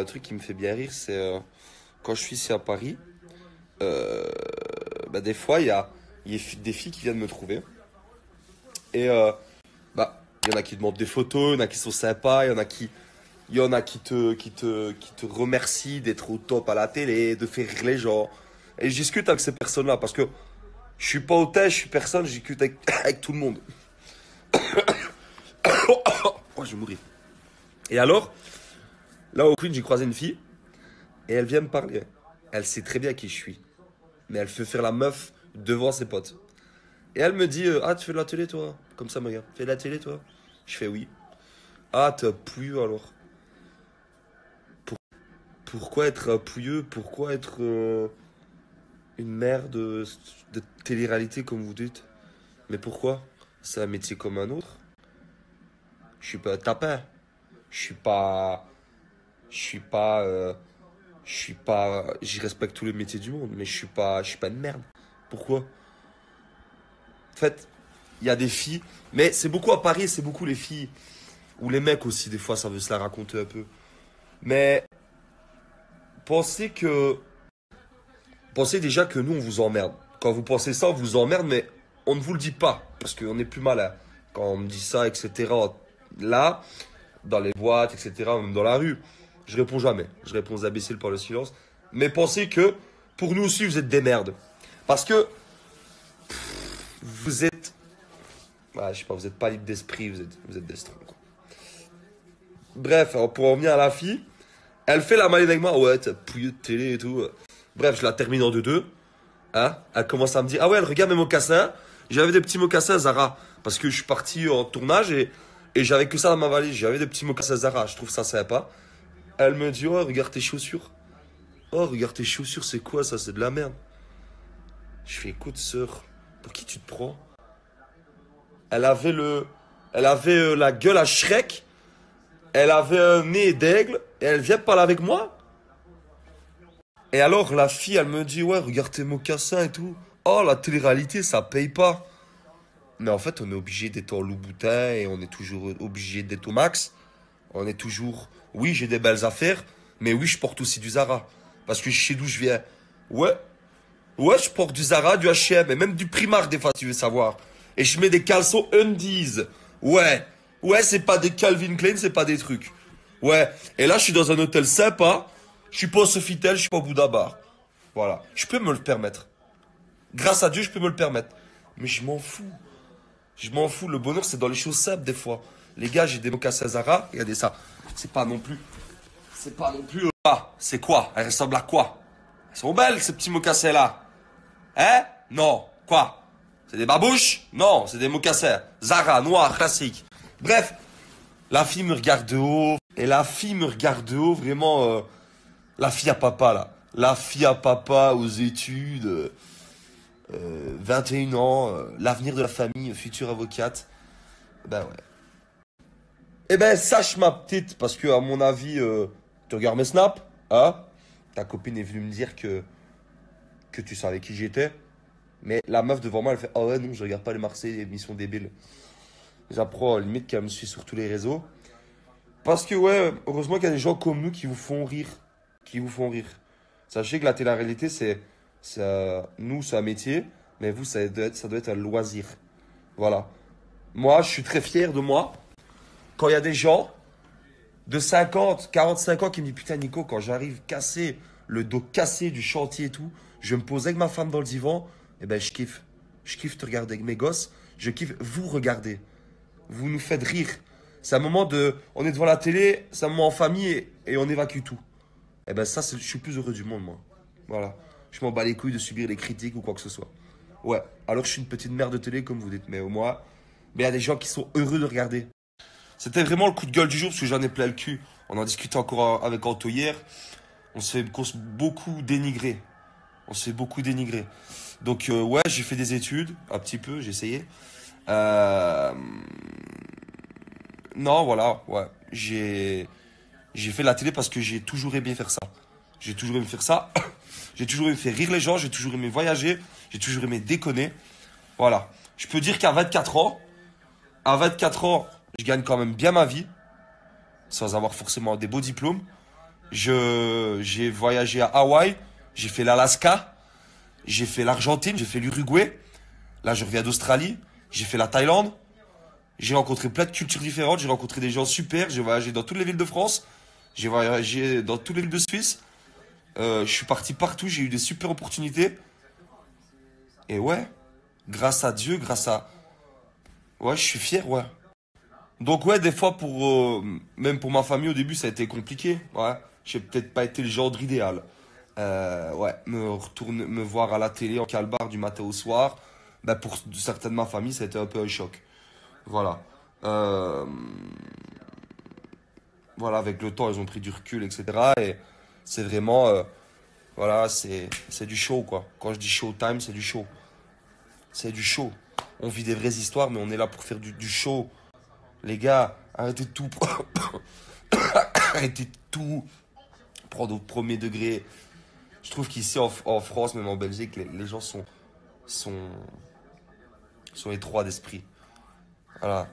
Un truc qui me fait bien rire, c'est quand je suis ici à Paris, des fois, il y a des filles qui viennent me trouver. Et il y en a qui demandent des photos, il y en a qui sont sympas, il y en a qui te remercient d'être au top à la télé, de faire rire les gens. Et je discute avec ces personnes-là parce que je suis pas hôtel, je suis personne, je discute avec tout le monde. Oh, je vais mourir. Et alors, là au Queen, j'ai croisé une fille et elle vient me parler. Elle sait très bien qui je suis, mais elle fait faire la meuf devant ses potes. Et elle me dit ah, tu fais de la télé toi? Comme ça, me regarde. Tu fais de la télé toi? Je fais oui. Ah, t'es pouilleux alors. Pourquoi être pouilleux? Pourquoi être une mère de télé-réalité comme vous dites? Mais pourquoi? C'est un métier comme un autre. Je suis pas un tapin. Je suis pas. Je suis pas. Je suis pas. J'y respecte tous les métiers du monde, mais je suis pas une merde. Pourquoi? En fait, il y a des filles, mais c'est beaucoup à Paris, c'est beaucoup les filles. Ou les mecs aussi, des fois, ça veut se la raconter un peu. Mais pensez que. Pensez déjà que nous, on vous emmerde. Quand vous pensez ça, on vous emmerde, mais on ne vous le dit pas. Parce qu'on est plus malin. Quand on me dit ça, etc. Là, dans les boîtes, etc., même dans la rue, je réponds jamais. Je réponds aux imbéciles par le silence. Mais pensez que, pour nous aussi, vous êtes des merdes. Parce que, vous êtes... je sais pas, vous êtes pas libre d'esprit, vous êtes des strongs, quoi. Bref, alors, pour en venir à la fille, elle fait la maline avec moi. Ouais, t'as pouilleux de télé et tout. Bref, je la termine en 2-2. Hein? Elle commence à me dire, ah ouais, elle regarde mes mocassins. J'avais des petits mocassins Zara. Parce que je suis parti en tournage et j'avais que ça dans ma valise. J'avais des petits mocassins Zara. Je trouve ça sympa. Elle me dit, oh, regarde tes chaussures. Oh, regarde tes chaussures, c'est quoi ça? C'est de la merde. Je fais, écoute, sœur, pour qui tu te prends? Elle avait la gueule à Shrek. Elle avait un nez d'aigle. Et elle vient parler avec moi? Et alors, la fille, elle me dit, ouais, regarde tes mocassins et tout. Oh, la télé-réalité, ça paye pas. Mais en fait, on est obligé d'être en Louboutin et on est toujours obligé d'être au max. On est toujours, oui, j'ai des belles affaires, mais oui, je porte aussi du Zara. Parce que je sais d'où je viens. Ouais, ouais, je porte du Zara, du H&M et même du Primark des fois, tu veux savoir. Et je mets des caleçons Undies. Ouais, ouais, c'est pas des Calvin Klein, c'est pas des trucs. Ouais, et là, je suis dans un hôtel sympa. Je suis pas au Sofitel, je suis pas au Bouddha Bar. Voilà, je peux me le permettre. Grâce à Dieu, je peux me le permettre. Mais je m'en fous. Je m'en fous. Le bonheur, c'est dans les choses simples, des fois. Les gars, j'ai des mocassins Zara. Regardez ça. C'est pas non plus. C'est pas non plus. Ah, c'est quoi? Elles ressemblent à quoi? Elles sont belles, ces petits mocassins-là. Hein? Non. Quoi? C'est des babouches? Non, c'est des mocassins. Zara, noir, classique. Bref, la fille me regarde de haut. Et la fille me regarde de haut, vraiment. La fille à papa, là. La fille à papa aux études. 21 ans, l'avenir de la famille, future avocate. Ben ouais. Eh ben, sache ma petite, parce que, à mon avis, tu regardes mes snaps, hein? Ta copine est venue me dire que tu savais qui j'étais. Mais la meuf devant moi, elle fait, ah ouais, non, je regarde pas les Marseillais, les émissions débiles. J'apprends, limite, qu'elle me suit sur tous les réseaux. Parce que, ouais, heureusement qu'il y a des gens comme nous qui vous font rire. Qui vous font rire. Sachez que la télé-réalité, nous, c'est un métier, mais vous, ça doit être un loisir. Voilà. Moi, je suis très fier de moi. Quand il y a des gens de 50, 45 ans qui me disent, putain, Nico, quand j'arrive cassé, le dos cassé du chantier et tout, je me pose avec ma femme dans le divan, et ben, je kiffe. Je kiffe te regarder avec mes gosses. Je kiffe vous regarder. Vous nous faites rire. C'est un moment on est devant la télé, c'est un moment en famille et on évacue tout. Et ben, ça, je suis le plus heureux du monde, moi. Voilà. Je m'en bats les couilles de subir les critiques ou quoi que ce soit. Ouais, alors je suis une petite merde de télé, comme vous dites, mais au moins, mais il y a des gens qui sont heureux de regarder. C'était vraiment le coup de gueule du jour, parce que j'en ai plein le cul. On en discutait encore avec Anto hier. On s'est beaucoup dénigré. On s'est beaucoup dénigré. Donc, ouais, j'ai fait des études, un petit peu, j'ai essayé. Non, voilà, ouais. J'ai fait la télé parce que j'ai toujours aimé faire ça. J'ai toujours aimé faire ça. J'ai toujours aimé faire rire les gens. J'ai toujours aimé voyager. J'ai toujours aimé déconner. Voilà. Je peux dire qu'à 24 ans, je gagne quand même bien ma vie. Sans avoir forcément des beaux diplômes. J'ai voyagé à Hawaï, j'ai fait l'Alaska, j'ai fait l'Argentine, j'ai fait l'Uruguay. Là, je reviens d'Australie, j'ai fait la Thaïlande. J'ai rencontré plein de cultures différentes, j'ai rencontré des gens super, j'ai voyagé dans toutes les villes de France, j'ai voyagé dans toutes les villes de Suisse. Je suis parti partout, j'ai eu des super opportunités. Et ouais, grâce à Dieu, grâce à... Ouais, je suis fier, ouais. Donc ouais, des fois, même pour ma famille, au début, ça a été compliqué. Ouais, j'ai peut-être pas été le genre idéal. Ouais, me voir à la télé en calbar du matin au soir, ben pour certains de ma famille, ça a été un peu un choc. Voilà. Euh, voilà, avec le temps, ils ont pris du recul, etc. Et c'est vraiment, voilà, c'est du show, quoi. Quand je dis showtime, c'est du show. C'est du show. On vit des vraies histoires, mais on est là pour faire du show. Les gars, arrêtez de tout. Arrêtez de tout prendre au premier degré. Je trouve qu'ici en France, même en Belgique, les gens sont, sont étroits d'esprit. Voilà.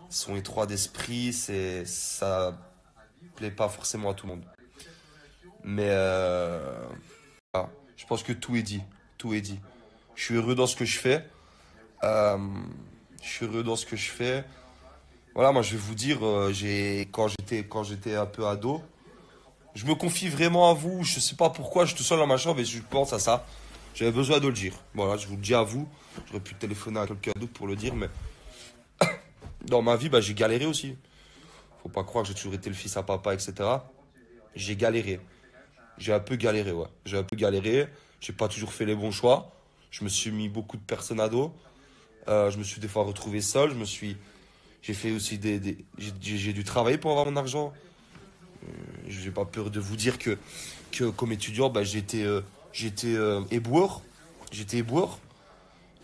Ils sont étroits d'esprit, ça plaît pas forcément à tout le monde. Mais voilà. Je pense que tout est dit. Tout est dit. Je suis heureux dans ce que je fais. Euh, je suis heureux dans ce que je fais. Voilà, moi je vais vous dire, quand j'étais un peu ado, je me confie vraiment à vous. Je sais pas pourquoi, je suis tout seul dans ma chambre et je pense à ça. J'avais besoin de le dire. Voilà, je vous le dis à vous. J'aurais pu téléphoner à quelqu'un d'autre pour le dire, mais dans ma vie, bah, j'ai galéré aussi. Faut pas croire que j'ai toujours été le fils à papa, etc. J'ai galéré. J'ai un peu galéré, ouais. J'ai un peu galéré. J'ai pas toujours fait les bons choix. Je me suis mis beaucoup de personnes à dos. Je me suis des fois retrouvé seul. J'ai fait aussi j'ai dû travailler pour avoir mon argent. J'ai pas peur de vous dire que comme étudiant, bah, j'étais éboueur. J'étais éboueur.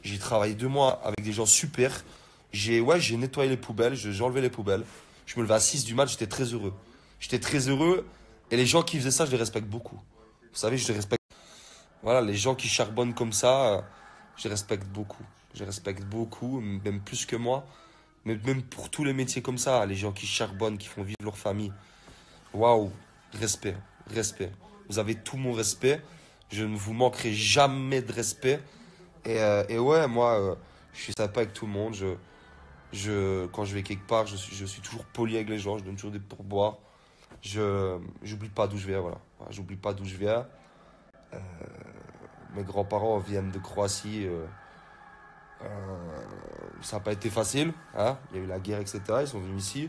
J'ai travaillé 2 mois avec des gens super. J'ai nettoyé les poubelles, j'ai enlevé les poubelles. Je me levais à 6 du mat, j'étais très heureux. J'étais très heureux et les gens qui faisaient ça, je les respecte beaucoup. Vous savez, je les respecte. Voilà, les gens qui charbonnent comme ça, je les respecte beaucoup. Je les respecte beaucoup, même plus que moi. Mais même pour tous les métiers comme ça, les gens qui charbonnent, qui font vivre leur famille. Waouh, respect, respect. Vous avez tout mon respect. Je ne vous manquerai jamais de respect. Et ouais, moi, je suis sympa avec tout le monde. Quand je vais quelque part, je suis toujours poli avec les gens. Je donne toujours des pourboires. J'oublie pas d'où je viens, voilà. Voilà, j'oublie pas d'où je viens. Mes grands-parents viennent de Croatie. Ça n'a pas été facile, hein. Il y a eu la guerre, etc. Ils sont venus ici.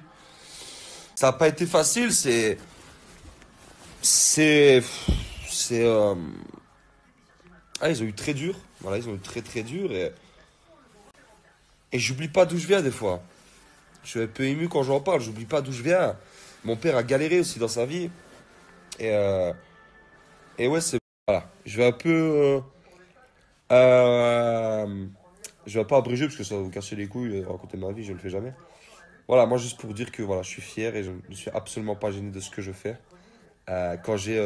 Ça n'a pas été facile, c'est, c'est, ils ont eu très dur. Voilà, ils ont eu très très dur et j'oublie pas d'où je viens des fois. Je suis un peu ému quand j'en parle. J'oublie pas d'où je viens. Mon père a galéré aussi dans sa vie et et ouais, c'est voilà. Euh, je vais pas abréger parce que ça va vous casser les couilles de raconter ma vie. Je le fais jamais. Voilà, moi juste pour dire que voilà, je suis fier et je ne suis absolument pas gêné de ce que je fais. Quand j'ai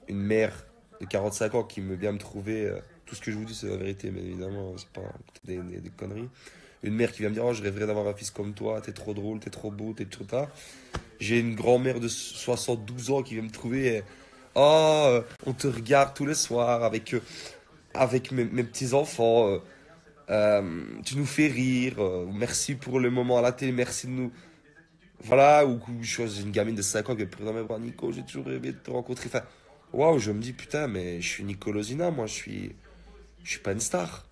une mère de 45 ans qui me vient me trouver, tout ce que je vous dis c'est la vérité, mais évidemment, c'est pas des conneries. Une mère qui vient me dire, oh, je rêverais d'avoir un fils comme toi, t'es trop drôle, t'es trop beau, t'es trop tard. J'ai une grand-mère de 72 ans qui vient me trouver, oh, on te regarde tous les soirs avec mes petits-enfants, tu nous fais rire, merci pour le moment à la télé, merci de nous. Voilà, ou j'ai une gamine de 5 ans qui est prise dans mes bras, Nico, j'ai toujours rêvé de te rencontrer. Enfin, waouh, je me dis, putain, mais je suis Nico Lozina, moi, je suis pas une star.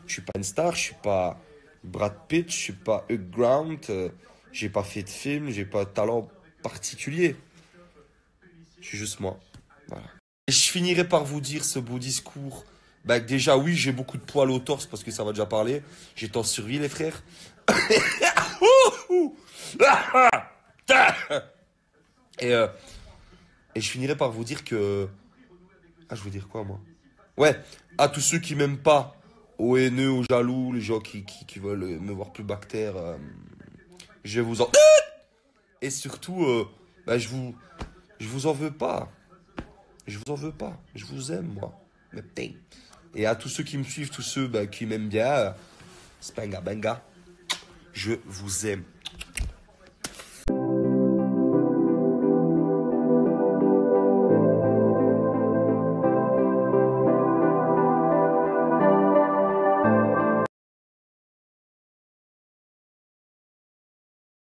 Je suis pas une star, je suis pas Brad Pitt, je suis pas Hugh Grant, j'ai pas fait de film, j'ai pas de talent particulier. Je suis juste moi. Voilà. Et je finirai par vous dire ce beau discours. Bah, déjà, oui, j'ai beaucoup de poils au torse parce que ça va déjà parler. J'étais en survie, les frères. Et, euh, et je finirai par vous dire que. Ah, je veux dire quoi, moi? Ouais, à tous ceux qui m'aiment pas, aux haineux, aux jaloux, les gens qui veulent me voir plus bactère, je vais vous en. Et surtout, bah, je vous en veux pas. Je vous en veux pas. Je vous aime, moi. Mais putain. Et à tous ceux qui me suivent, tous ceux bah, qui m'aiment bien, Spenga Benga, je vous aime.